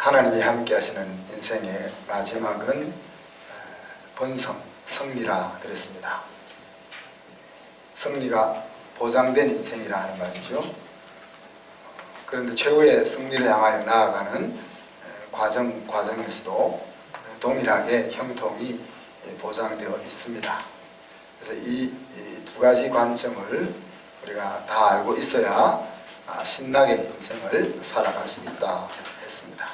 하나님이 함께 하시는 인생의 마지막은 번성, 승리라 그랬습니다. 승리가 보장된 인생이라 하는 말이죠. 그런데 최후의 승리를 향하여 나아가는 과정에서도 동일하게 형통이 보장되어 있습니다. 그래서 이 두 가지 관점을 우리가 다 알고 있어야 신나게 인생을 살아갈 수 있다 했습니다.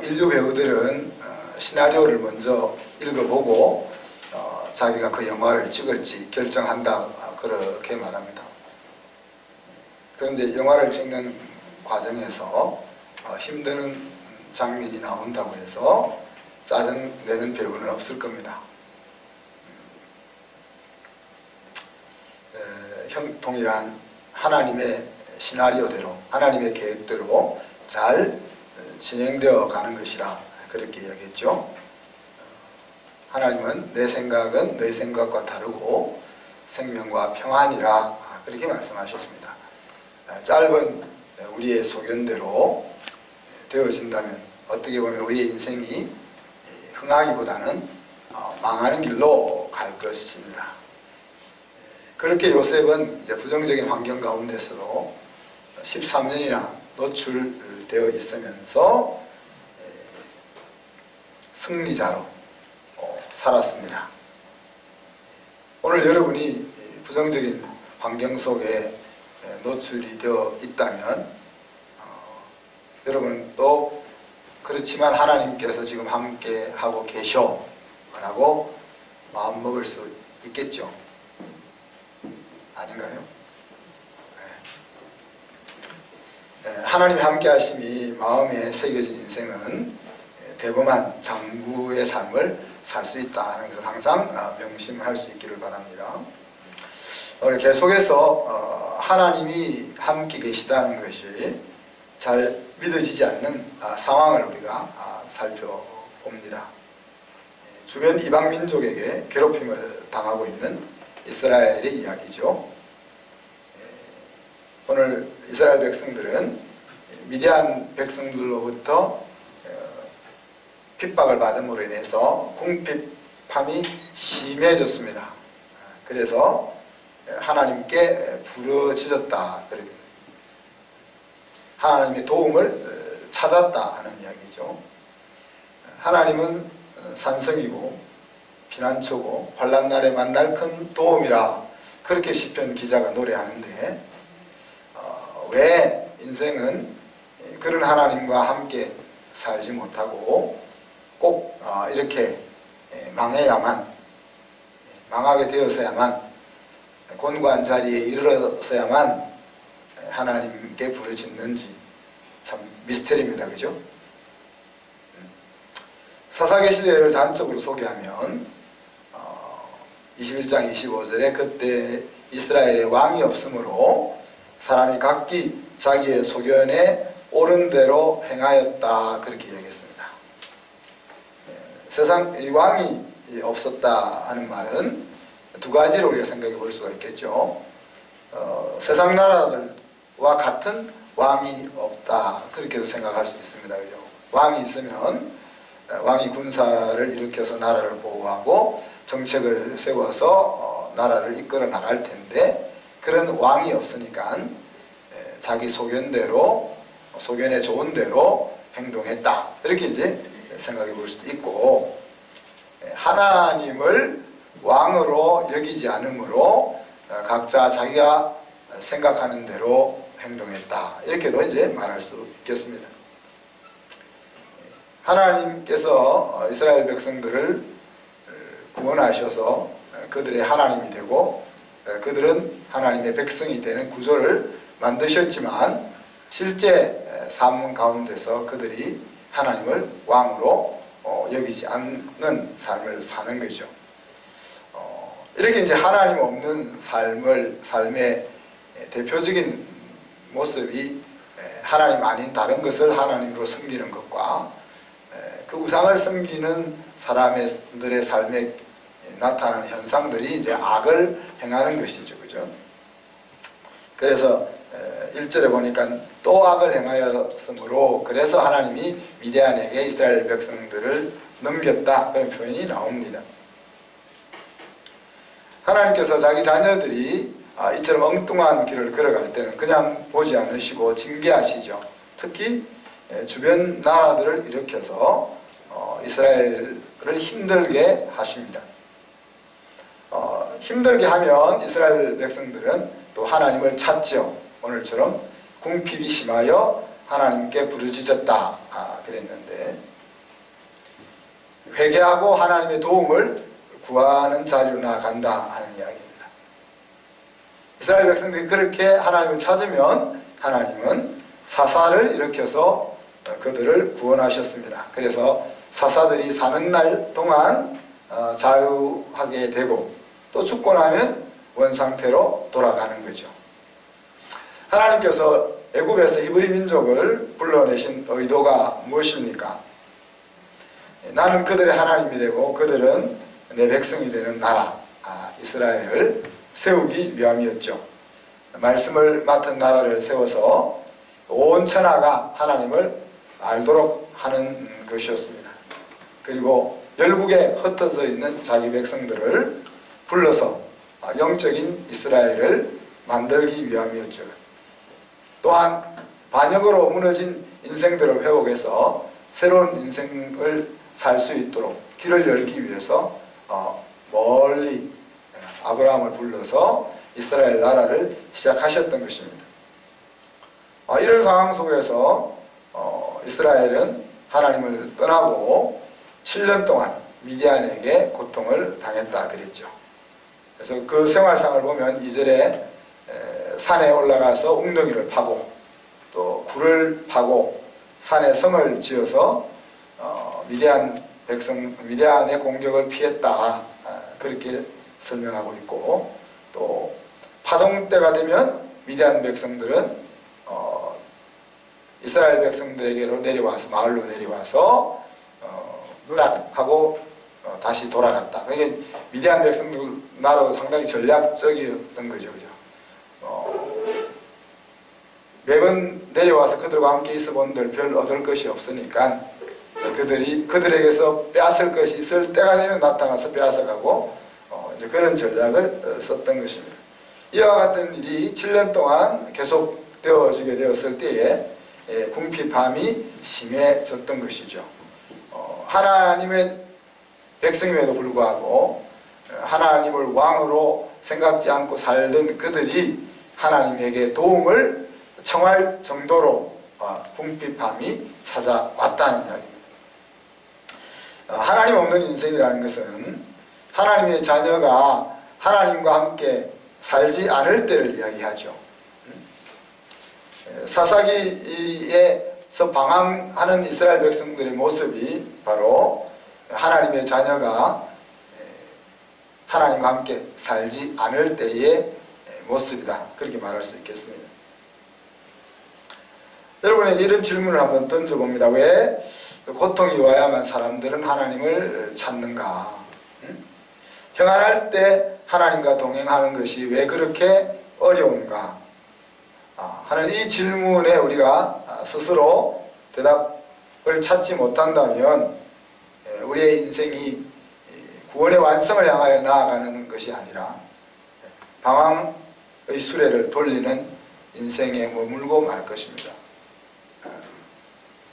인류 배우들은 시나리오를 먼저 읽어보고 자기가 그 영화를 찍을지 결정한다 그렇게 말합니다. 그런데 영화를 찍는 과정에서 힘드는 장면이 나온다고 해서 짜증내는 배우는 없을 겁니다. 동일한 하나님의 시나리오대로, 하나님의 계획대로 잘 진행되어 가는 것이라 그렇게 이야기했죠. 하나님은 내 생각은 너희 생각과 다르고 생명과 평안이라 그렇게 말씀하셨습니다. 짧은 우리의 소견대로 되어진다면 어떻게 보면 우리의 인생이 흥하기보다는 망하는 길로 갈 것입니다. 그렇게 요셉은 이제 부정적인 환경 가운데서도 13년이나 노출되어 있으면서 승리자로 살았습니다. 오늘 여러분이 부정적인 환경 속에 노출이 되어 있다면 여러분은 또 그렇지만 하나님께서 지금 함께 하고 계셔 라고 마음먹을 수 있겠죠. 아닌가요? 하나님이 함께 하심이 마음에 새겨진 인생은 대범한 장구의 삶을 살 수 있다는 것을 항상 명심할 수 있기를 바랍니다. 우리 계속해서 하나님이 함께 계시다는 것이 잘 믿어지지 않는 상황을 우리가 살펴봅니다. 주변 이방 민족에게 괴롭힘을 당하고 있는 이스라엘의 이야기죠. 오늘 이스라엘 백성들은 미디안 백성들로부터 핍박을 받음으로 인해서 궁핍함이 심해졌습니다. 그래서 하나님께 부르짖었다. 하나님의 도움을 찾았다 하는 이야기죠. 하나님은 산성이고 피난처고 환난날에 만날 큰 도움이라 그렇게 시편 기자가 노래하는데 왜 인생은 그런 하나님과 함께 살지 못하고 꼭 이렇게 망하게 되어서야만 곤고한 자리에 이르러서야만 하나님께 부르짖는지 참 미스터리입니다. 그죠? 사사기 시대를 단적으로 소개하면 21장 25절에 그때 이스라엘에 왕이 없으므로 사람이 각기 자기의 소견에 옳은 대로 행하였다 그렇게 얘기했습니다. 세상 왕이 없었다 하는 말은 두 가지로 우리가 생각해 볼 수가 있겠죠. 세상 나라들과 같은 왕이 없다 그렇게도 생각할 수 있습니다. 그죠? 왕이 있으면 왕이 군사를 일으켜서 나라를 보호하고 정책을 세워서 나라를 이끌어 나갈 텐데 그런 왕이 없으니까 자기 소견에 좋은 대로 행동했다 이렇게 이제 생각해 볼 수도 있고, 하나님을 왕으로 여기지 않으므로 각자 자기가 생각하는 대로 행동했다 이렇게도 이제 말할 수 있겠습니다. 하나님께서 이스라엘 백성들을 구원하셔서 그들의 하나님이 되고 그들은 하나님의 백성이 되는 구조를 만드셨지만 실제 삶 가운데서 그들이 하나님을 왕으로 여기지 않는 삶을 사는 거죠. 이렇게 이제 하나님 없는 삶의 대표적인 모습이 하나님 아닌 다른 것을 하나님으로 섬기는 것과 그 우상을 섬기는 사람들의 삶에 나타나는 현상들이 이제 악을 행하는 것이죠. 그죠? 그래서 1절에 보니까 또 악을 행하였으므로 그래서 하나님이 미디안에게 이스라엘 백성들을 넘겼다, 그런 표현이 나옵니다. 하나님께서 자기 자녀들이 이처럼 엉뚱한 길을 걸어갈 때는 그냥 보지 않으시고 징계하시죠. 특히 주변 나라들을 일으켜서 이스라엘을 힘들게 하십니다. 힘들게 하면 이스라엘 백성들은 또 하나님을 찾죠. 오늘처럼 궁핍이 심하여 하나님께 부르짖었다 그랬는데, 회개하고 하나님의 도움을 구하는 자리로 나아간다 하는 이야기입니다. 이스라엘 백성들이 그렇게 하나님을 찾으면 하나님은 사사를 일으켜서 그들을 구원하셨습니다. 그래서 사사들이 사는 날 동안 자유하게 되고 또 죽고 나면 원상태로 돌아가는 거죠. 하나님께서 애굽에서 이브리 민족을 불러내신 의도가 무엇입니까? 나는 그들의 하나님이 되고 그들은 내 백성이 되는 나라 이스라엘을 세우기 위함이었죠. 말씀을 맡은 나라를 세워서 온 천하가 하나님을 알도록 하는 것이었습니다. 그리고 열국에 흩어져 있는 자기 백성들을 불러서 영적인 이스라엘을 만들기 위함이었죠. 또한 반역으로 무너진 인생들을 회복해서 새로운 인생을 살 수 있도록 길을 열기 위해서 멀리 아브라함을 불러서 이스라엘 나라를 시작하셨던 것입니다. 이런 상황 속에서 이스라엘은 하나님을 떠나고 7년 동안 미디안에게 고통을 당했다 그랬죠. 그래서 그 생활상을 보면 2절에 산에 올라가서 웅덩이를 파고 또 굴을 파고 산에 성을 지어서 미디안의 공격을 피했다, 그렇게 설명하고 있고, 또 파종 때가 되면 미디안 백성들은 이스라엘 백성들에게로 내려와서 마을로 내려와서 누락하고 다시 돌아갔다. 그러니까 미디안 백성들 나라도 상당히 전략적이었던 거죠. 매번 내려와서 그들과 함께 있어 본들 별 얻을 것이 없으니까 그들에게서 빼앗을 것이 있을 때가 되면 나타나서 빼앗아가고 이제 그런 전략을 썼던 것입니다. 이와 같은 일이 7년 동안 계속 되어지게 되었을 때에 궁핍함이 심해졌던 것이죠. 하나님의 백성임에도 불구하고 하나님을 왕으로 생각지 않고 살던 그들이 하나님에게 도움을 청할 정도로 궁핍함이 찾아왔다는 이야기입니다. 하나님 없는 인생이라는 것은 하나님의 자녀가 하나님과 함께 살지 않을 때를 이야기하죠. 사사기에서 방황하는 이스라엘 백성들의 모습이 바로 하나님의 자녀가 하나님과 함께 살지 않을 때의 모습이다, 그렇게 말할 수 있겠습니다. 여러분에게 이런 질문을 한번 던져봅니다. 왜 고통이 와야만 사람들은 하나님을 찾는가? 평안할 때 하나님과 동행하는 것이 왜 그렇게 어려운가? 하는 이 질문에 우리가 스스로 대답을 찾지 못한다면 우리의 인생이 구원의 완성을 향하여 나아가는 것이 아니라 방황의 수레를 돌리는 인생에 머물고 말 것입니다.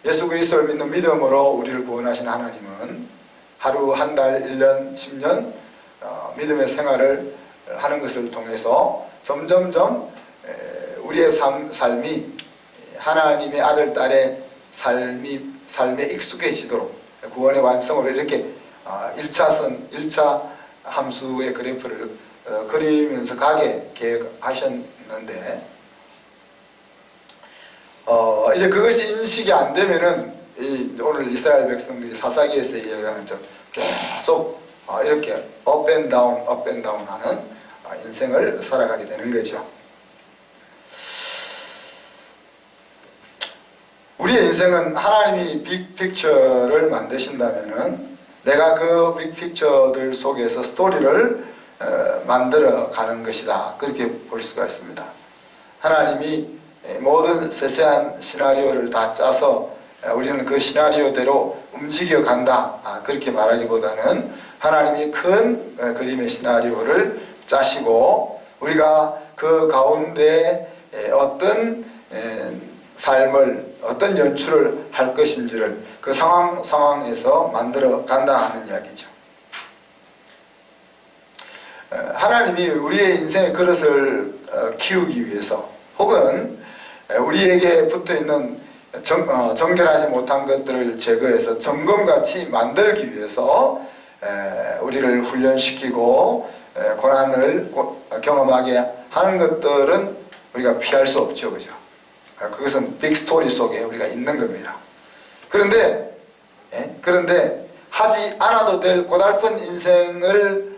예수 그리스도를 믿는 믿음으로 우리를 구원하신 하나님은 하루, 한 달, 1년, 10년 믿음의 생활을 하는 것을 통해서 점점점 우리의 삶이 하나님의 아들, 딸의 삶에 익숙해지도록 구원의 완성으로 이렇게 1차 함수의 그래프를 그리면서 가게 계획하셨는데, 이제 그것이 인식이 안 되면은 오늘 이스라엘 백성들이 사사기에서 이야기하는 점 계속 이렇게 up and down 하는 인생을 살아가게 되는 거죠. 우리의 인생은 하나님이 빅픽처를 만드신다면은 내가 그 빅픽처들 속에서 스토리를 만들어 가는 것이다, 그렇게 볼 수가 있습니다. 하나님이 모든 세세한 시나리오를 다 짜서 우리는 그 시나리오대로 움직여 간다, 그렇게 말하기보다는 하나님이 큰 그림의 시나리오를 짜시고 우리가 그 가운데 어떤 삶을, 어떤 연출을 할 것인지를 그 상황에서 만들어 간다 하는 이야기죠. 하나님이 우리의 인생의 그릇을 키우기 위해서, 혹은 우리에게 붙어있는 정결하지 못한 것들을 제거해서 정금같이 만들기 위해서 우리를 훈련시키고 고난을 경험하게 하는 것들은 우리가 피할 수 없죠. 그죠? 그것은 빅스토리 속에 우리가 있는 겁니다. 그런데 하지 않아도 될 고달픈 인생은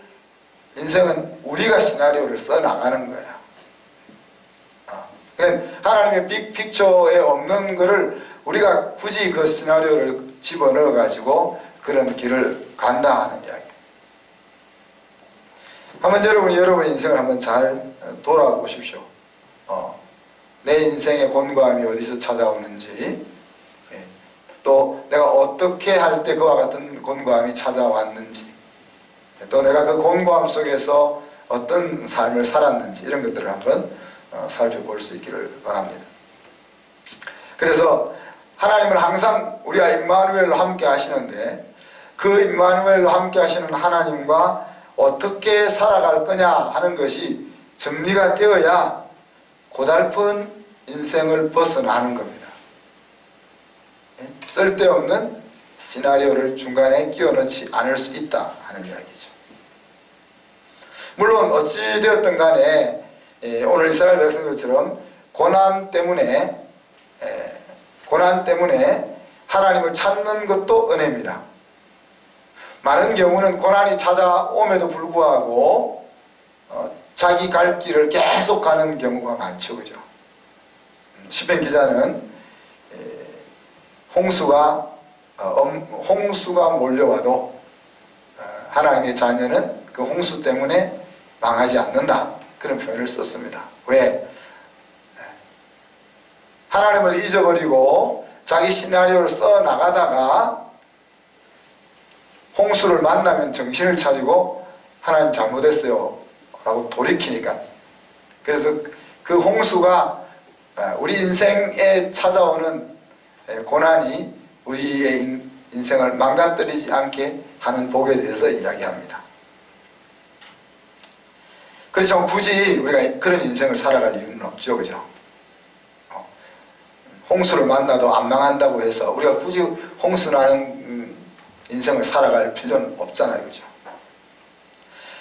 우리가 시나리오를 써나가는 거야. 하나님의 빅픽처에 없는 것을 우리가 굳이 그 시나리오를 집어넣어 가지고 그런 길을 간다 하는 이야기. 한번 여러분의 인생을 한번 잘 돌아보십시오. 내 인생의 곤고함이 어디서 찾아오는지, 또 내가 어떻게 할 때 그와 같은 곤고함이 찾아왔는지, 또 내가 그 곤고함 속에서 어떤 삶을 살았는지, 이런 것들을 한번 살펴볼 수 있기를 바랍니다. 그래서 하나님은 항상 우리가 임마누엘로 함께 하시는데, 그 임마누엘로 함께 하시는 하나님과 어떻게 살아갈 거냐 하는 것이 정리가 되어야 고달픈 인생을 벗어나는 겁니다. 쓸데없는 시나리오를 중간에 끼워 넣지 않을 수 있다 하는 이야기죠. 물론 어찌되었든 간에 오늘 이스라엘 백성들처럼 고난 때문에 하나님을 찾는 것도 은혜입니다. 많은 경우는 고난이 찾아옴에도 불구하고 자기 갈 길을 계속 가는 경우가 많죠. 그죠? 시편 기자는 홍수가 몰려와도 하나님의 자녀는 그 홍수 때문에 망하지 않는다, 그런 표현을 썼습니다. 왜? 하나님을 잊어버리고 자기 시나리오를 써나가다가 홍수를 만나면 정신을 차리고 하나님 잘못했어요 라고 돌이키니까, 그래서 그 홍수가 우리 인생에 찾아오는 고난이 우리의 인생을 망가뜨리지 않게 하는 복에 대해서 이야기합니다. 그렇지만 굳이 우리가 그런 인생을 살아갈 이유는 없죠. 그죠? 홍수를 만나도 안 망한다고 해서 우리가 굳이 홍수 나는 인생을 살아갈 필요는 없잖아요. 그죠?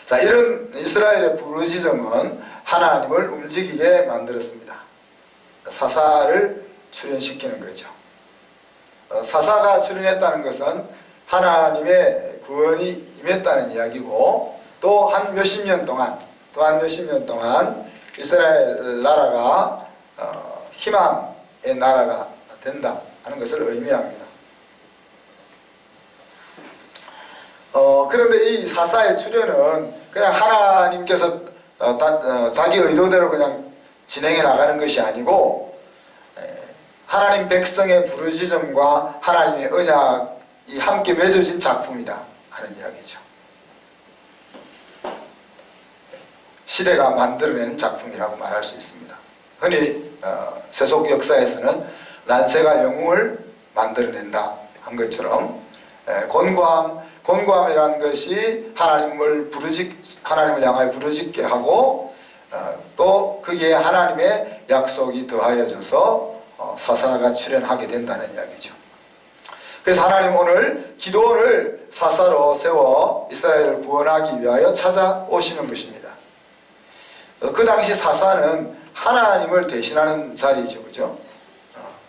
자, 이런 이스라엘의 부르짖음은 하나님을 움직이게 만들었습니다. 사사를 출현시키는 거죠. 사사가 출현했다는 것은 하나님의 구원이 임했다는 이야기고, 또 한 몇십 년 동안 이스라엘 나라가 희망의 나라가 된다 하는 것을 의미합니다. 그런데 이 사사의 출현은 그냥 하나님께서 자기 의도대로 그냥 진행해 나가는 것이 아니고, 하나님 백성의 부르짖음과 하나님의 언약이 함께 맺어진 작품이다 하는 이야기죠. 시대가 만들어낸 작품이라고 말할 수 있습니다. 흔히 세속 역사에서는 난세가 영웅을 만들어낸다 한 것처럼, 곤고함이라는 것이 하나님을 향하여 부르짖게 하고, 또 거기에 하나님의 약속이 더하여져서 사사가 출현하게 된다는 이야기죠. 그래서 하나님 오늘 기드온을 사사로 세워 이스라엘을 구원하기 위하여 찾아오시는 것입니다. 그 당시 사사는 하나님을 대신하는 자리죠. 그죠?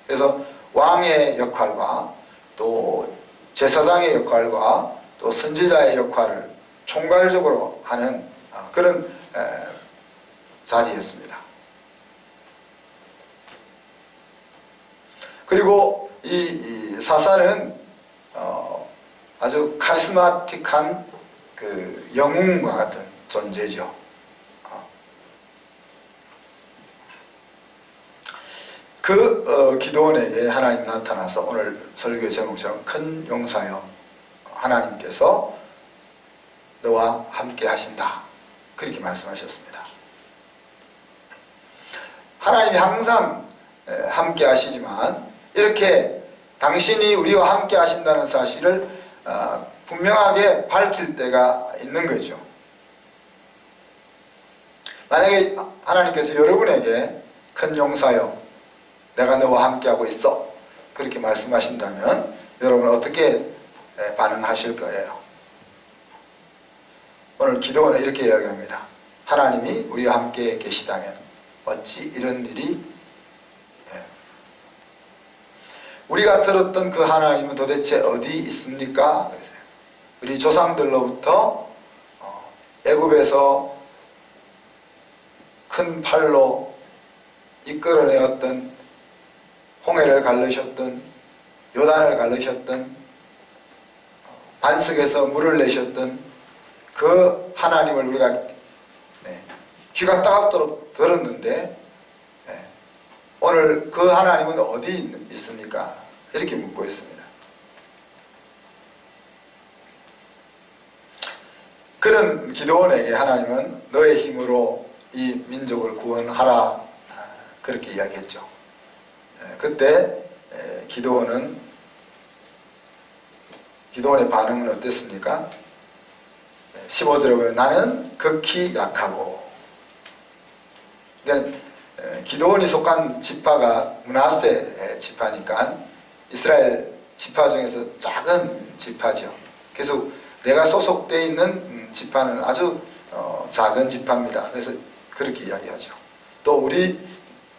그래서 왕의 역할과 또 제사장의 역할과 또 선지자의 역할을 총괄적으로 하는 그런 자리였습니다. 그리고 이 사사는 아주 카리스마틱한 그 영웅과 같은 존재죠. 기도원에게 하나님 나타나서 오늘 설교의 제목처럼 큰 용사여 하나님께서 너와 함께 하신다 그렇게 말씀하셨습니다. 하나님이 항상 함께 하시지만 이렇게 당신이 우리와 함께 하신다는 사실을 분명하게 밝힐 때가 있는 거죠. 만약에 하나님께서 여러분에게 큰 용사여 내가 너와 함께하고 있어 그렇게 말씀하신다면 여러분은 어떻게 반응하실 거예요? 오늘 기도원은 이렇게 이야기합니다. 하나님이 우리와 함께 계시다면 어찌 이런 일이 우리가 들었던 그 하나님은 도대체 어디 있습니까? 그러세요. 우리 조상들로부터 애굽에서 큰 팔로 이끌어내었던 홍해를 갈르셨던 요단을 갈르셨던 반석에서 물을 내셨던 그 하나님을 우리가 귀가 따갑도록 들었는데 오늘 그 하나님은 어디 있습니까? 이렇게 묻고 있습니다. 그런 기도원에게 하나님은 너의 힘으로 이 민족을 구원하라 그렇게 이야기했죠. 그때 기도원의 반응은 어땠습니까? 15절에 보면 나는 극히 약하고, 그러니까 기도원이 속한 지파가 므낫세 지파니까 이스라엘 지파 중에서 작은 지파죠. 그래서 내가 소속되어 있는 지파는 아주 작은 지파입니다. 그래서 그렇게 이야기하죠. 또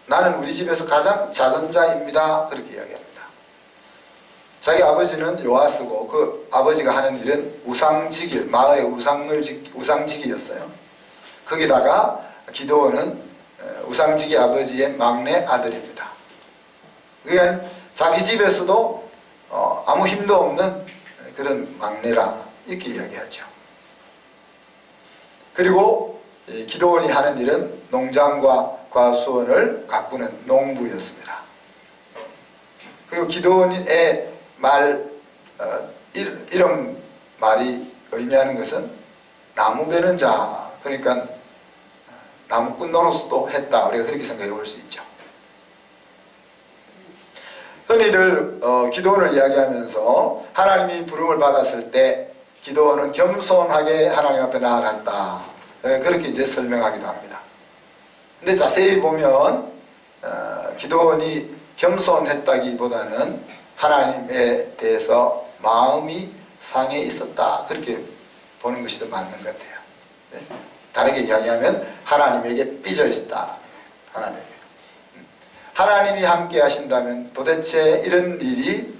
나는 우리 집에서 가장 작은 자입니다. 그렇게 이야기합니다. 자기 아버지는 요아스고 그 아버지가 하는 일은 우상지기, 마을의 우상지기였어요. 거기다가 기도원은 우상지기 아버지의 막내 아들입니다. 그러니까 자기 집에서도 아무 힘도 없는 그런 막내라 이렇게 이야기하죠. 그리고 기도원이 하는 일은 농장과 과수원을 가꾸는 농부였습니다. 그리고 기도원의 이런 말이 의미하는 것은 나무 베는 자, 그러니까 나무꾼 노릇도 했다. 우리가 그렇게 생각해 볼 수 있죠. 흔히들 기도원을 이야기하면서 하나님이 부름을 받았을 때 기도원은 겸손하게 하나님 앞에 나아갔다. 그렇게 이제 설명하기도 합니다. 근데 자세히 보면 기도원이 겸손했다기보다는 하나님에 대해서 마음이 상해 있었다. 그렇게 보는 것이 더 맞는 것 같아요. 다르게 이야기하면 하나님에게 삐져 있었다. 하나님이 함께 하신다면 도대체 이런 일이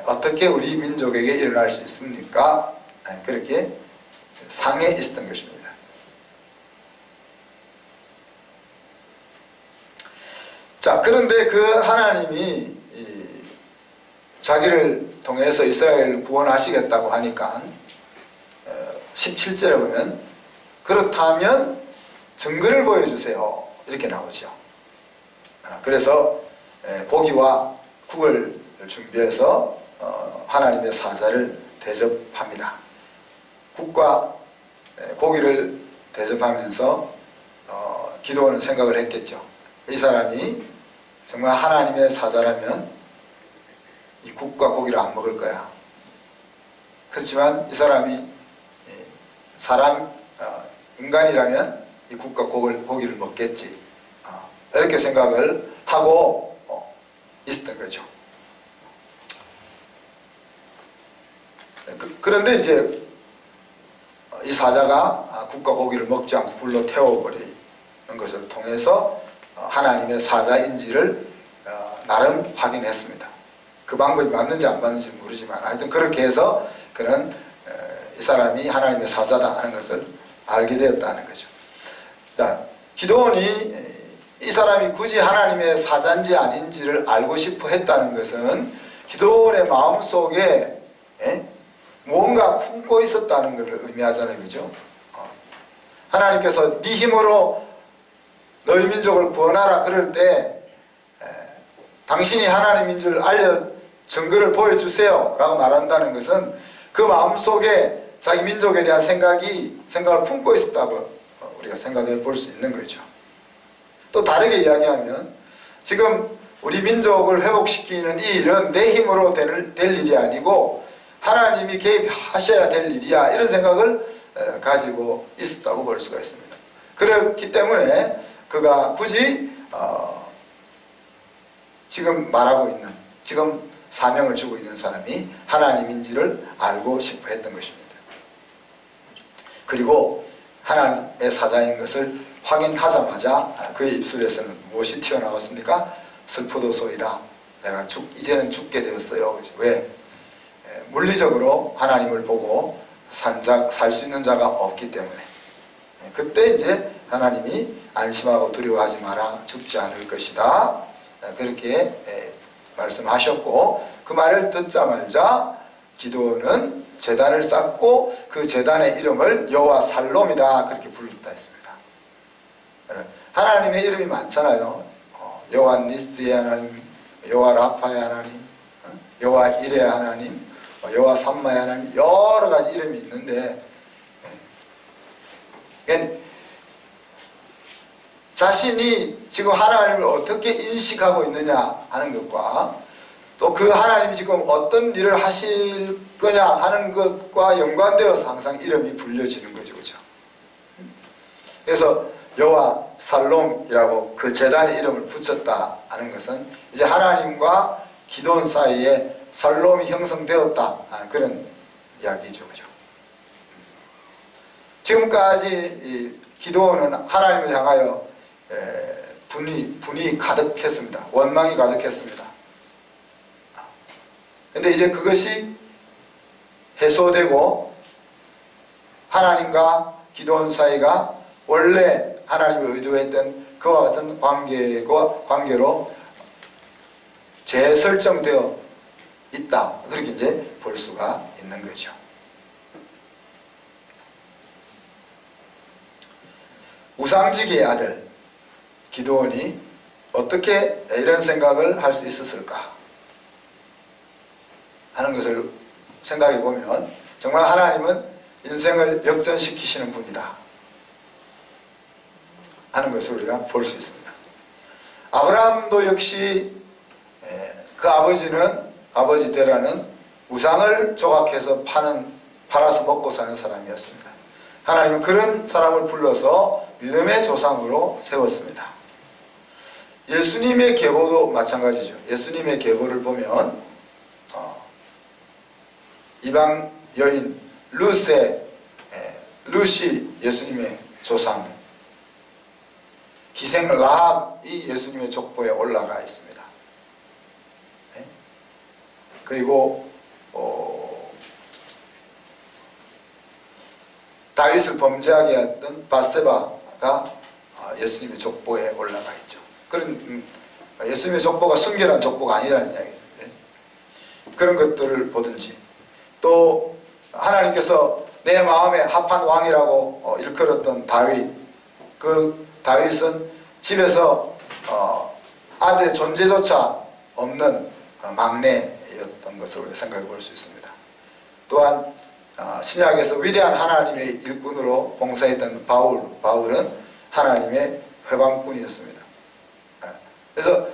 어떻게 우리 민족에게 일어날 수 있습니까? 그렇게 상해 있었던 것입니다. 자, 그런데 그 하나님이 자기를 통해서 이스라엘을 구원하시겠다고 하니까 17절에 보면 그렇다면 증거를 보여주세요 이렇게 나오죠. 그래서 고기와 국을 준비해서 하나님의 사자를 대접합니다. 국과 고기를 대접하면서 기도원은 생각을 했겠죠. 이 사람이 정말 하나님의 사자라면 이 국과 고기를 안 먹을 거야. 그렇지만 이 사람이 인간이라면 이 국과 고기를 먹겠지. 이렇게 생각을 하고 있었던 거죠. 그런데 이제 이 사자가 국과 고기를 먹지 않고 불로 태워버리는 것을 통해서 하나님의 사자인지를 나름 확인했습니다. 그 방법이 맞는지 안 맞는지 모르지만 하여튼 그렇게 해서 그는 이 사람이 하나님의 사자다 하는 것을 알게 되었다는 거죠. 자, 기도원이 이 사람이 굳이 하나님의 사자인지 아닌지를 알고 싶어 했다는 것은 기도원의 마음속에 무언가 품고 있었다는 것을 의미하잖아요. 그죠? 하나님께서 네 힘으로 너희 민족을 구원하라 그럴 때 당신이 하나님인 줄 증거를 보여주세요 라고 말한다는 것은 그 마음속에 자기 민족에 대한 생각을 품고 있었다고 우리가 생각해 볼 수 있는 거죠. 또 다르게 이야기하면 지금 우리 민족을 회복시키는 이 일은 내 힘으로 될 일이 아니고 하나님이 개입하셔야 될 일이야, 이런 생각을 가지고 있었다고 볼 수가 있습니다. 그렇기 때문에 그가 굳이 지금 말하고 있는, 지금 사명을 주고 있는 사람이 하나님인지를 알고 싶어 했던 것입니다. 그리고 하나님의 사자인 것을 확인하자마자 그의 입술에서는 무엇이 튀어나왔습니까? 슬프도소이다. 내가 이제는 죽게 되었어요. 왜? 물리적으로 하나님을 보고 살 수 있는 자가 없기 때문에. 그때 이제 하나님이 안심하고 두려워하지 마라. 죽지 않을 것이다. 그렇게 말씀하셨고, 그 말을 듣자마자 기드온은 제단을 쌓고 그 제단의 이름을 여호와 살롬이다, 그렇게 불렀다 했습니다. 하나님의 이름이 많잖아요. 여호와 니스의 하나님, 여호와 라파의 하나님, 여호와 이레의 하나님, 여호와 삼마의 하나님, 여러 가지 이름이 있는데, 자신이 지금 하나님을 어떻게 인식하고 있느냐 하는 것과 또 그 하나님이 지금 어떤 일을 하실 거냐 하는 것과 연관되어서 항상 이름이 불려지는 거죠. 그죠? 그래서 여호와 살롬이라고 그 제단의 이름을 붙였다 하는 것은 이제 하나님과 기드온 사이에 살롬이 형성되었다, 그런 이야기죠. 그죠? 지금까지 기드온은 하나님을 향하여 분이 가득했습니다. 원망이 가득했습니다. 근데 이제 그것이 해소되고 하나님과 기드온 사이가 원래 하나님이 의도했던 그와 같은 관계로 재설정되어 있다, 그렇게 이제 볼 수가 있는 거죠. 우상지기의 아들 기드온이 어떻게 이런 생각을 할 수 있었을까 하는 것을 생각해 보면 정말 하나님은 인생을 역전시키시는 분이다 하는 것을 우리가 볼 수 있습니다. 아브라함도 역시 그 아버지 데라는 우상을 조각해서 팔아서 먹고 사는 사람이었습니다. 하나님은 그런 사람을 불러서 믿음의 조상으로 세웠습니다. 예수님의 계보도 마찬가지죠. 예수님의 계보를 보면 이방 여인 룻이 예수님의 조상, 기생 라합이 예수님의 족보에 올라가 있습니다. 그리고 다윗을 범죄하게 했던 바세바가 예수님의 족보에 올라가 있죠. 그런 예수님의 족보가 순결한 족보가 아니라는 이야기죠. 그런 것들을 보든지, 또 하나님께서 내 마음에 합한 왕이라고 일컬었던 다윗, 그 다윗은 집에서 아들의 존재조차 없는 막내였던 것으로 생각해 볼 수 있습니다. 또한 신약에서 위대한 하나님의 일꾼으로 봉사했던 바울은 하나님의 회방꾼이었습니다. 그래서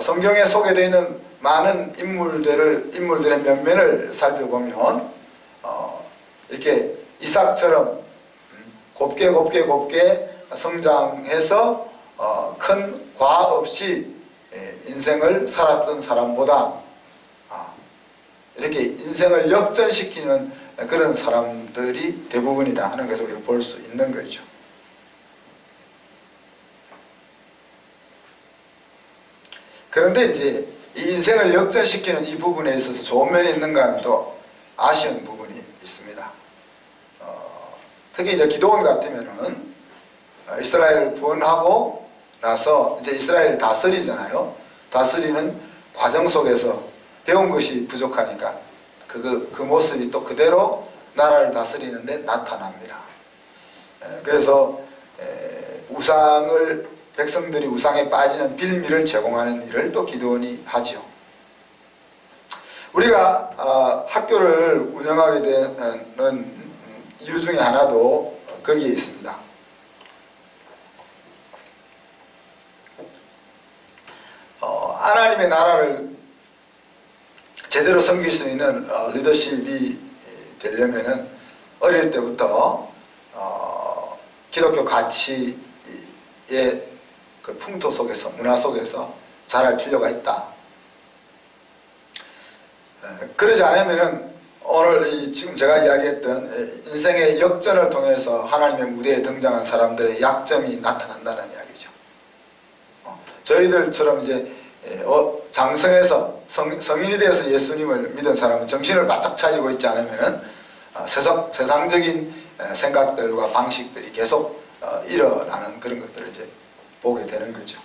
성경에 소개되어 있는 많은 인물들의 면면을 살펴보면 이렇게 이삭처럼 곱게 성장해서 큰 과학 없이 인생을 살았던 사람보다 이렇게 인생을 역전시키는 그런 사람들이 대부분이다 하는 것을 우리가 볼 수 있는 거죠. 그런데 이제 이 인생을 역전시키는 이 부분에 있어서 좋은 면이 있는가 하면 또 아쉬운 부분이 있습니다. 특히 이제 기드온 같으면은 이스라엘을 구원하고 나서 이제 이스라엘을 다스리잖아요. 다스리는 과정 속에서 배운 것이 부족하니까 그 모습이 또 그대로 나라를 다스리는데 나타납니다. 그래서 우상을 백성들이 우상에 빠지는 빌미를 제공하는 일을 또 기드온이 하죠. 우리가 학교를 운영하게 되는 이유 중에 하나도 거기에 있습니다. 하나님의 나라를 제대로 섬길 수 있는 리더십이 되려면은 어릴 때부터 기독교 가치의 그 풍토 속에서, 문화 속에서 자랄 필요가 있다. 그러지 않으면은 오늘 지금 제가 이야기했던 인생의 역전을 통해서 하나님의 무대에 등장한 사람들의 약점이 나타난다는 이야기죠. 저희들처럼 이제 장성해서 성인이 되어서 예수님을 믿은 사람은 정신을 바짝 차리고 있지 않으면은 세상적인 생각들과 방식들이 계속 일어나는 그런 것들을 이제 보게 되는 거죠.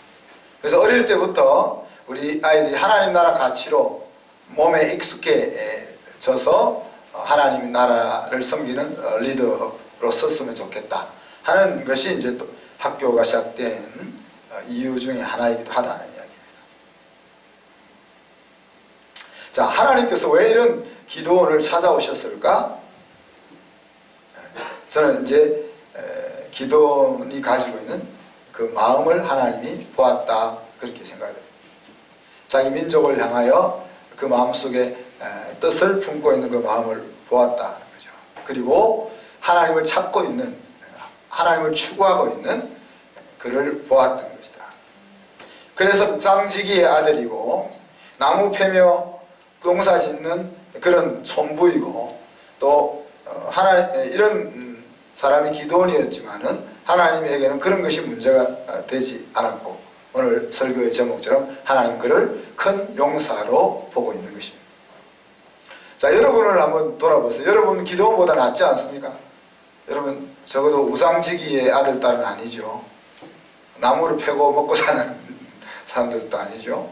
그래서 어릴 때부터 우리 아이들이 하나님 나라 가치로 몸에 익숙해져서 하나님 나라를 섬기는 리더로 섰으면 좋겠다 하는 것이 이제 또 학교가 시작된 이유 중에 하나이기도 하다는 이야기입니다. 자, 하나님께서 왜 이런 기드온을 찾아오셨을까? 저는 이제 기드온이 가지고 있는 그 마음을 하나님이 보았다 그렇게 생각합니다. 자기 민족을 향하여 그 마음속에 뜻을 품고 있는 그 마음을 보았다는 거죠. 그리고 하나님을 찾고 있는, 하나님을 추구하고 있는 그를 보았던 것이다. 그래서 묵상지기의 아들이고 나무 패며 농사 짓는 그런 촌부이고 또 이런 사람이 기드온이었지만은 하나님에게는 그런 것이 문제가 되지 않았고 오늘 설교의 제목처럼 하나님 그를 큰 용사로 보고 있는 것입니다. 자, 여러분을 한번 돌아보세요. 여러분 기드온보다 낫지 않습니까? 여러분 적어도 우상지기의 아들, 딸은 아니죠. 나무를 패고 먹고 사는 사람들도 아니죠.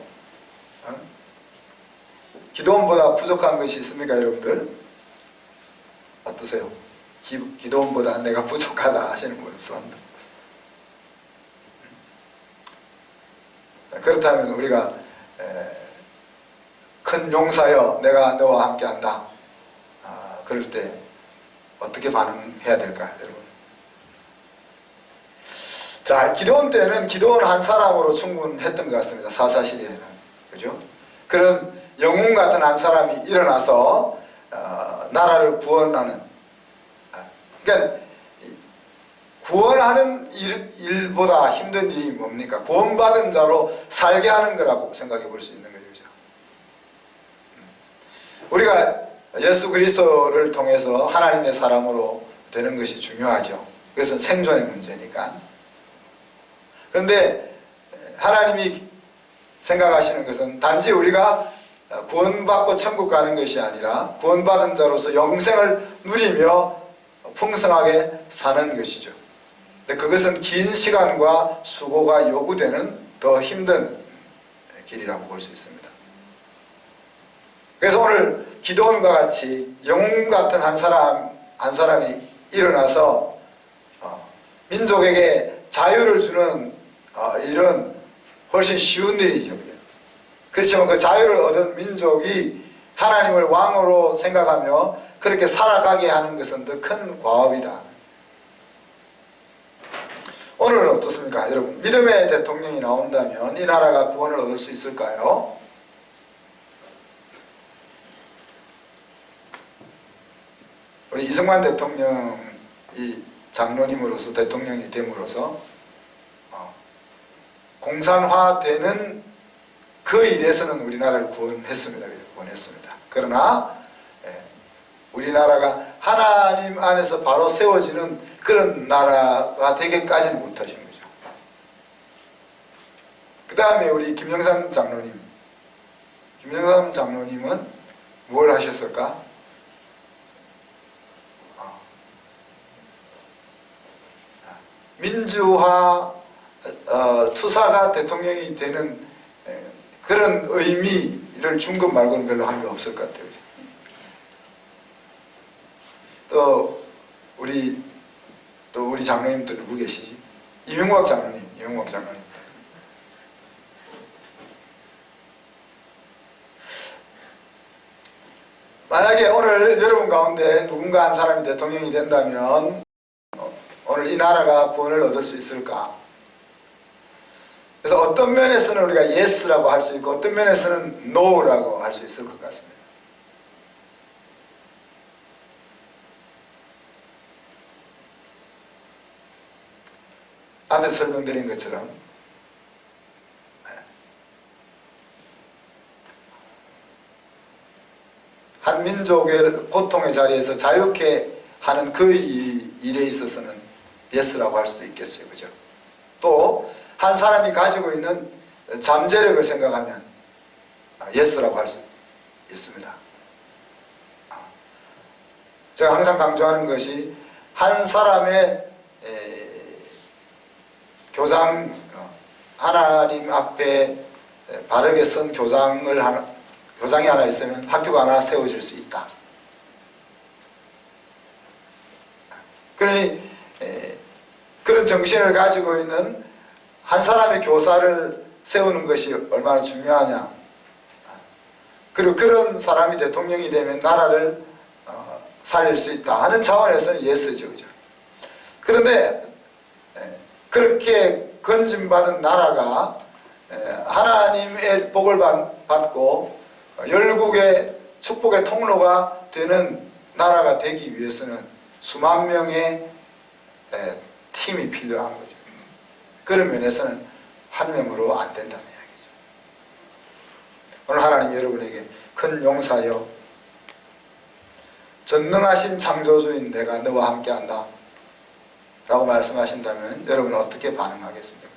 기드온보다 부족한 것이 있습니까, 여러분들? 어떠세요? 기드온보다 내가 부족하다 하시는 분 사람들. 그렇다면 우리가 큰 용사여 내가 너와 함께한다. 그럴 때 어떻게 반응해야 될까, 여러분? 자, 기드온 때는 기드온 한 사람으로 충분했던 것 같습니다. 사사시대에는. 그죠? 그런 영웅 같은 한 사람이 일어나서 나라를 구원하는, 그러니까 구원하는 일보다 힘든 일이 뭡니까? 구원받은 자로 살게 하는 거라고 생각해 볼 수 있는 거죠. 우리가 예수 그리스도를 통해서 하나님의 사람으로 되는 것이 중요하죠. 그것은 생존의 문제니까. 그런데 하나님이 생각하시는 것은 단지 우리가 구원받고 천국 가는 것이 아니라 구원받은 자로서 영생을 누리며 풍성하게 사는 것이죠. 근데 그것은 긴 시간과 수고가 요구되는 더 힘든 길이라고 볼 수 있습니다. 그래서 오늘 기드온과 같이 영웅 같은 한 사람이 일어나서 민족에게 자유를 주는 일은 훨씬 쉬운 일이죠. 그렇지만 그 자유를 얻은 민족이 하나님을 왕으로 생각하며 그렇게 살아가게 하는 것은 더 큰 과업이다. 오늘은 어떻습니까, 여러분? 믿음의 대통령이 나온다면 이 나라가 구원을 얻을 수 있을까요? 우리 이승만 대통령이 장로님으로서 대통령이 됨으로써 공산화되는 그 일에서는 우리나라를 구원했습니다. 그러나 우리나라가 하나님 안에서 바로 세워지는 그런 나라가 되기까지는 못하신 거죠. 그 다음에 우리 김영삼 장로님. 김영삼 장로님은 뭘 하셨을까? 민주화 투사가 대통령이 되는 그런 의미를 준 것 말고는 별로 한 게 없을 것 같아요. 또 우리 장로님 또 누구 계시지? 이명박 장로님. 만약에 오늘 여러분 가운데 누군가 한 사람이 대통령이 된다면 오늘 이 나라가 구원을 얻을 수 있을까? 그래서 어떤 면에서는 우리가 yes라고 할 수 있고 어떤 면에서는 no라고 할 수 있을 것 같습니다. 앞에서 설명드린 것처럼 한 민족의 고통의 자리에서 자유케 하는 그 일에 있어서는 yes라고 할 수도 있겠어요. 그죠? 또 한 사람이 가지고 있는 잠재력을 생각하면 yes라고 할 수 있습니다. 제가 항상 강조하는 것이 한 사람의 교장, 하나님 앞에 바르게 선 교장이 하나 있으면 학교가 하나 세워질 수 있다. 그러니 그런 정신을 가지고 있는 한 사람의 교사를 세우는 것이 얼마나 중요하냐. 그리고 그런 사람이 대통령이 되면 나라를 살릴 수 있다 하는 차원에서는 예스죠. 그죠? 그런데 그렇게 건진받은 나라가 하나님의 복을 받고 열국의 축복의 통로가 되는 나라가 되기 위해서는 수만 명의 팀이 필요한 거죠. 그런 면에서는 한 명으로 안 된다는 이야기죠. 오늘 하나님 여러분에게 큰 용사여 전능하신 창조주인 내가 너와 함께한다 라고 말씀하신다면 여러분은 어떻게 반응하겠습니까?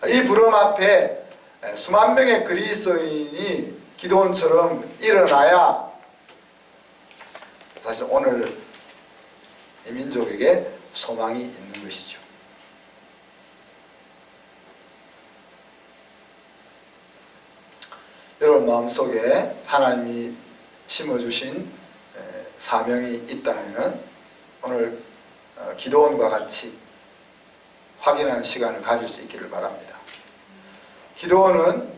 이 부름 앞에 수만 명의 그리스도인이 기도원처럼 일어나야 사실 오늘 이 민족에게 소망이 있는 것이죠. 여러분 마음속에 하나님이 심어주신 사명이 있다면 오늘 기도원과 같이 확인하는 시간을 가질 수 있기를 바랍니다. 기도원은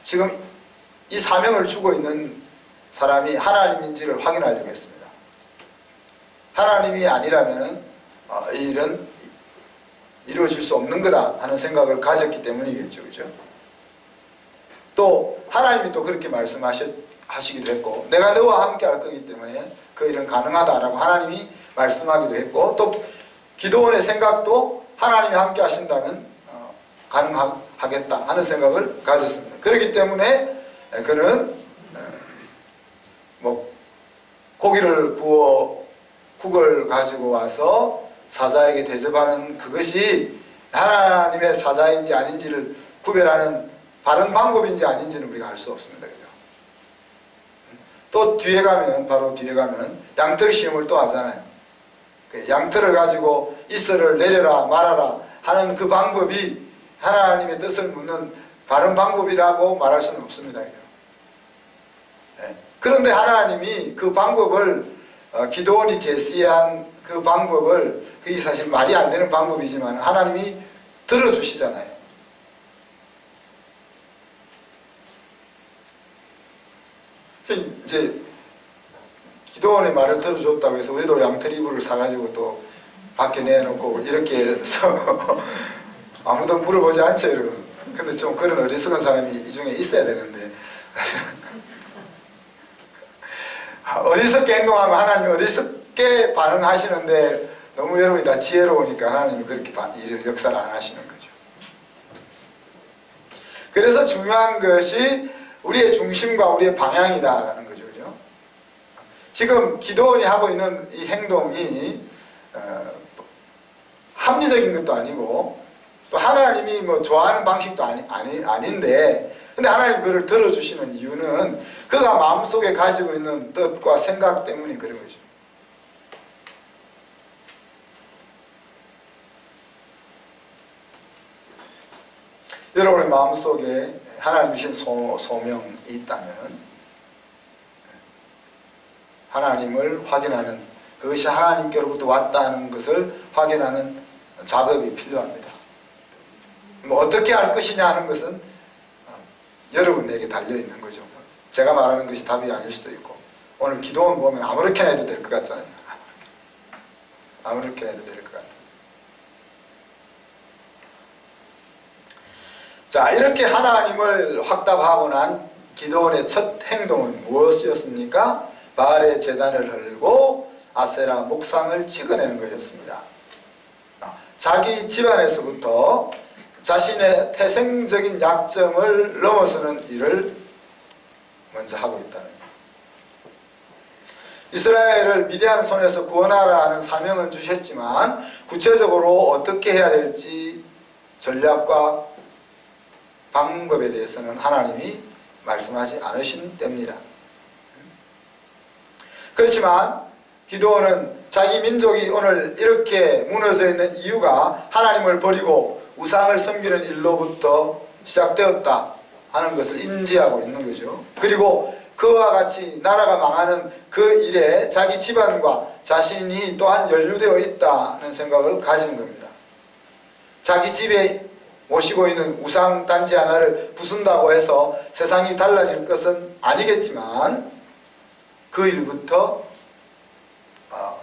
지금 이 사명을 주고 있는 사람이 하나님인지를 확인하려고 했습니다. 하나님이 아니라면 이 일은 이루어질 수 없는 거다 하는 생각을 가졌기 때문이겠죠. 그죠? 또 하나님이 또 그렇게 말씀하시기도 했고 내가 너와 함께 할 거기 때문에 그 일은 가능하다라고 하나님이 말씀하기도 했고 또 기도원의 생각도 하나님이 함께 하신다면 가능하겠다 하는 생각을 가졌습니다. 그렇기 때문에 그는 고기를 구워 국을 가지고 와서 사자에게 대접하는 그것이 하나님의 사자인지 아닌지를 구별하는 바른 방법인지 아닌지는 우리가 알 수 없습니다. 그죠? 또 바로 뒤에 가면 양털 시험을 또 하잖아요. 양털을 가지고 이슬을 내려라 말아라 하는 그 방법이 하나님의 뜻을 묻는 바른 방법이라고 말할 수는 없습니다. 그런데 하나님이 그 방법을 기도원이 제시한 그 방법을 그게 사실 말이 안 되는 방법이지만 하나님이 들어주시잖아요. 이제 기도원의 말을 들어줬다고 해서 우리도 양털 이불을 사가지고 또 밖에 내놓고 이렇게 해서 아무도 물어보지 않죠, 여러분. 근데 좀 그런 어리석은 사람이 이 중에 있어야 되는데 어리석게 행동하면 하나님이 어리석게 반응하시는데 너무 여러분이 다 지혜로우니까 하나님이 그렇게 일을 역사를 안 하시는 거죠. 그래서 중요한 것이 우리의 중심과 우리의 방향이다라는 거죠. 그죠? 지금 기도원이 하고 있는 이 행동이 합리적인 것도 아니고 또 하나님이 좋아하는 방식도 아닌데 근데 하나님 그를 들어주시는 이유는 그가 마음속에 가지고 있는 뜻과 생각 때문에 그런 거죠. 여러분의 마음속에 하나님 주신 소명이 있다면 하나님을 확인하는 그것이 하나님께로부터 왔다는 것을 확인하는 작업이 필요합니다. 뭐 어떻게 할 것이냐 하는 것은 여러분에게 달려있는 거죠. 제가 말하는 것이 답이 아닐 수도 있고, 오늘 기도원 보면 아무렇게나 해도 될 것 같잖아요. 아무렇게나 해도 될 것 같아요. 자, 이렇게 하나님을 확답하고 난 기드온의 첫 행동은 무엇이었습니까? 바알의 제단을 헐고 아세라 목상을 찍어내는 것이었습니다. 자기 집안에서부터 자신의 태생적인 약점을 넘어서는 일을 먼저 하고 있다는 거예요. 이스라엘을 미디안 손에서 구원하라 하는 사명은 주셨지만 구체적으로 어떻게 해야 될지 전략과 방법에 대해서는 하나님이 말씀하지 않으신 때입니다. 그렇지만 기드온은 자기 민족이 오늘 이렇게 무너져 있는 이유가 하나님을 버리고 우상을 섬기는 일로부터 시작되었다 하는 것을 인지하고 있는 거죠. 그리고 그와 같이 나라가 망하는 그 일에 자기 집안과 자신이 또한 연루되어 있다는 생각을 가진 겁니다. 자기 집에 모시고 있는 우상 단지 하나를 부순다고 해서 세상이 달라질 것은 아니겠지만 그 일부터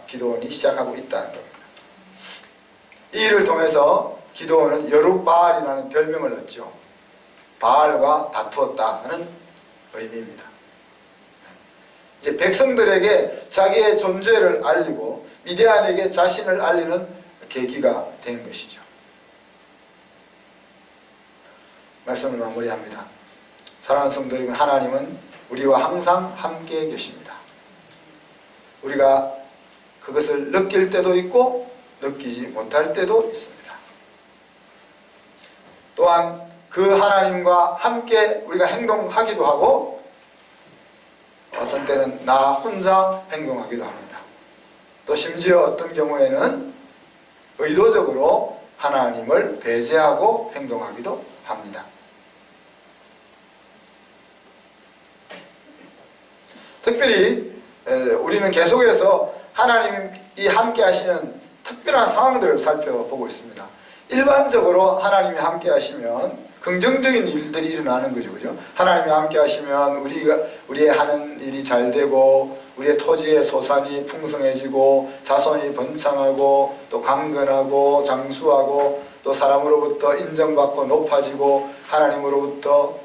기드온이 시작하고 있다는 겁니다. 이 일을 통해서 기드온은 여룻바알이라는 별명을 얻죠. 바알과 다투었다 하는 의미입니다. 이제 백성들에게 자기의 존재를 알리고 미디안에게 자신을 알리는 계기가 된 것이죠. 말씀을 마무리합니다. 사랑하는 성도 여러분, 하나님은 우리와 항상 함께 계십니다. 우리가 그것을 느낄 때도 있고 느끼지 못할 때도 있습니다. 또한 그 하나님과 함께 우리가 행동하기도 하고 어떤 때는 나 혼자 행동하기도 합니다. 또 심지어 어떤 경우에는 의도적으로 하나님을 배제하고 행동하기도 합니다. 특별히 우리는 계속해서 하나님이 함께 하시는 특별한 상황들을 살펴보고 있습니다. 일반적으로 하나님이 함께 하시면 긍정적인 일들이 일어나는 거죠. 그죠? 하나님이 함께 하시면 우리의 하는 일이 잘 되고 우리의 토지의 소산이 풍성해지고 자손이 번창하고 또 강건하고 장수하고 또 사람으로부터 인정받고 높아지고 하나님으로부터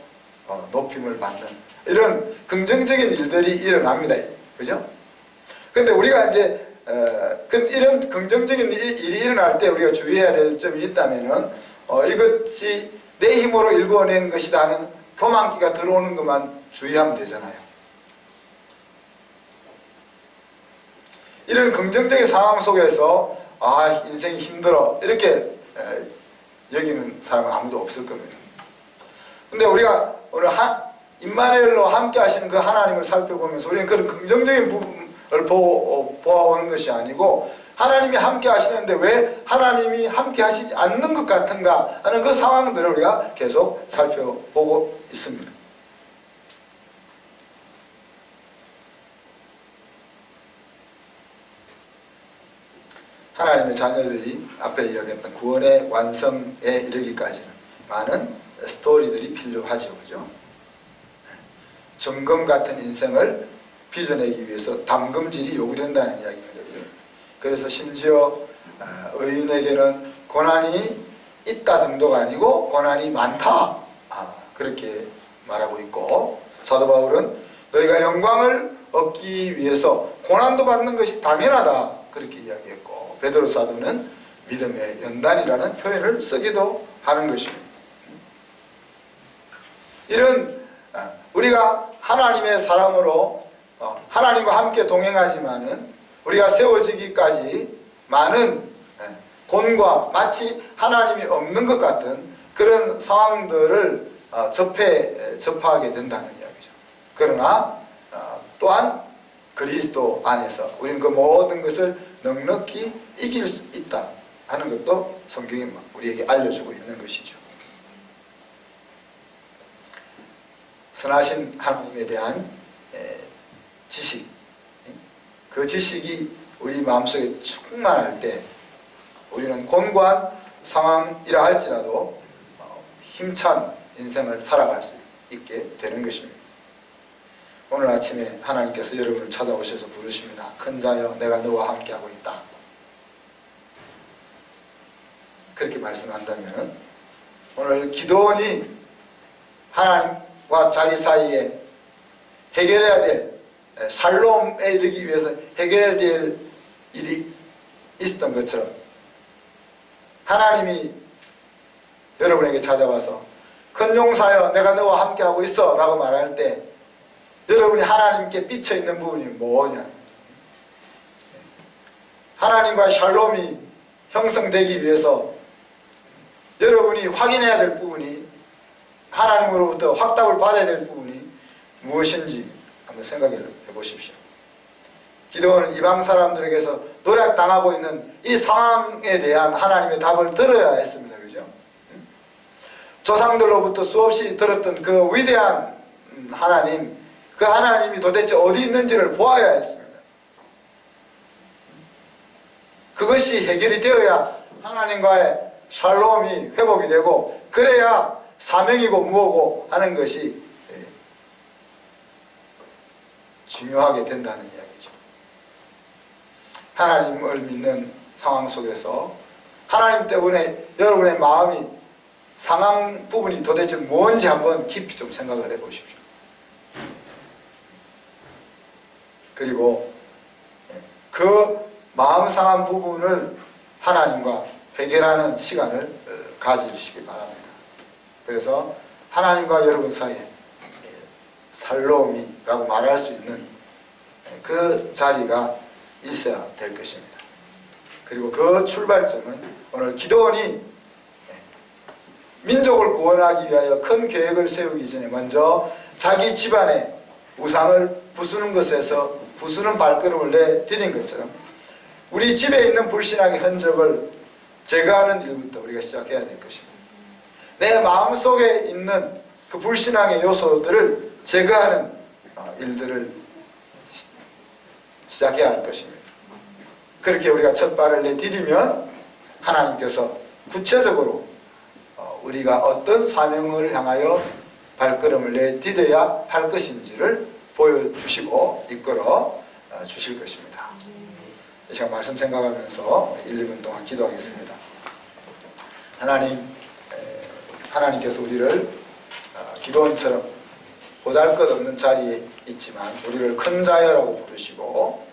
높임을 받는 이런 긍정적인 일들이 일어납니다. 그죠? 근데 우리가 이제 이런 긍정적인 일이 일어날 때 우리가 주의해야 될 점이 있다면은 이것이 내 힘으로 일궈낸 것이다 하는 교만기가 들어오는 것만 주의하면 되잖아요. 이런 긍정적인 상황 속에서 인생이 힘들어 이렇게 여기는 사람은 아무도 없을 겁니다. 근데 우리가 오늘 임마누엘로 함께 하시는 그 하나님을 살펴보면서 우리는 그런 긍정적인 부분을 보아오는 것이 아니고 하나님이 함께 하시는데 왜 하나님이 함께 하시지 않는 것 같은가 하는 그 상황들을 우리가 계속 살펴보고 있습니다. 하나님의 자녀들이 앞에 이야기했던 구원의 완성에 이르기까지는 많은 스토리들이 필요하죠. 그죠? 점검 같은 인생을 빚어내기 위해서 담금질이 요구된다는 이야기입니다. 그래서 심지어 의인에게는 고난이 있다 정도가 아니고 고난이 많다 그렇게 말하고 있고, 사도 바울은 너희가 영광을 얻기 위해서 고난도 받는 것이 당연하다 그렇게 이야기했고, 베드로 사도는 믿음의 연단이라는 표현을 쓰기도 하는 것입니다. 이런 우리가 하나님의 사람으로 하나님과 함께 동행하지만은 우리가 세워지기까지 많은 곤과 마치 하나님이 없는 것 같은 그런 상황들을 접하게 된다는 이야기죠. 그러나 또한 그리스도 안에서 우리는 그 모든 것을 넉넉히 이길 수 있다 하는 것도 성경이 우리에게 알려주고 있는 것이죠. 선하신 하나님에 대한 지식, 그 지식이 우리 마음속에 충만할 때 우리는 곤고한 상황이라 할지라도 힘찬 인생을 살아갈 수 있게 되는 것입니다. 오늘 아침에 하나님께서 여러분을 찾아오셔서 부르십니다. 큰 자여 내가 너와 함께하고 있다. 그렇게 말씀한다면 오늘 기도원이 하나님과 자기 사이에 해결해야 될 샬롬에 이르기 위해서 해결해야 될 일이 있었던 것처럼 하나님이 여러분에게 찾아와서 큰 용사여 내가 너와 함께하고 있어 라고 말할 때 여러분이 하나님께 삐쳐있는 부분이 뭐냐, 하나님과 샬롬이 형성되기 위해서 여러분이 확인해야 될 부분이, 하나님으로부터 확답을 받아야 될 부분이 무엇인지 한번 생각해 보십시오. 기도원은 이방 사람들에게서 노략당하고 있는 이 상황에 대한 하나님의 답을 들어야 했습니다. 그죠? 조상들로부터 수없이 들었던 그 위대한 하나님, 그 하나님이 도대체 어디 있는지를 보아야 했습니다. 그것이 해결이 되어야 하나님과의 샬롬이 회복이 되고, 그래야 사명이고 무엇고 하는 것이 중요하게 된다는 이야기죠. 하나님을 믿는 상황 속에서 하나님 때문에 여러분의 마음이 상한 부분이 도대체 뭔지 한번 깊이 좀 생각을 해 보십시오. 그리고 그 마음 상한 부분을 하나님과 해결하는 시간을 가지시기 바랍니다. 그래서 하나님과 여러분 사이에 살롬이라고 말할 수 있는 그 자리가 있어야 될 것입니다. 그리고 그 출발점은 오늘 기도원이 민족을 구원하기 위하여 큰 계획을 세우기 전에 먼저 자기 집안의 우상을 부수는 것에서 부수는 발걸음을 내디딘 것처럼 우리 집에 있는 불신앙의 흔적을 제거하는 일부터 우리가 시작해야 될 것입니다. 내 마음속에 있는 그 불신앙의 요소들을 제거하는 일들을 시작해야 할 것입니다. 그렇게 우리가 첫 발을 내디디면 하나님께서 구체적으로 우리가 어떤 사명을 향하여 발걸음을 내디뎌야 할 것인지를 보여주시고 이끌어 주실 것입니다. 이 시간 말씀 생각하면서 1, 2분 동안 기도하겠습니다. 하나님께서 우리를 기도원처럼 보잘것없는 자리에 있지만 우리를 큰 자여라고 부르시고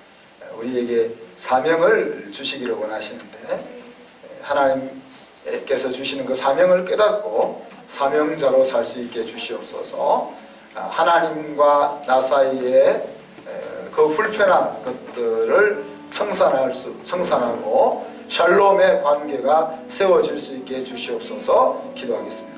우리에게 사명을 주시기를 원하시는데, 하나님께서 주시는 그 사명을 깨닫고 사명자로 살 수 있게 주시옵소서. 하나님과 나 사이에 그 불편한 것들을 청산하고 샬롬의 관계가 세워질 수 있게 해주시옵소서. 기도하겠습니다.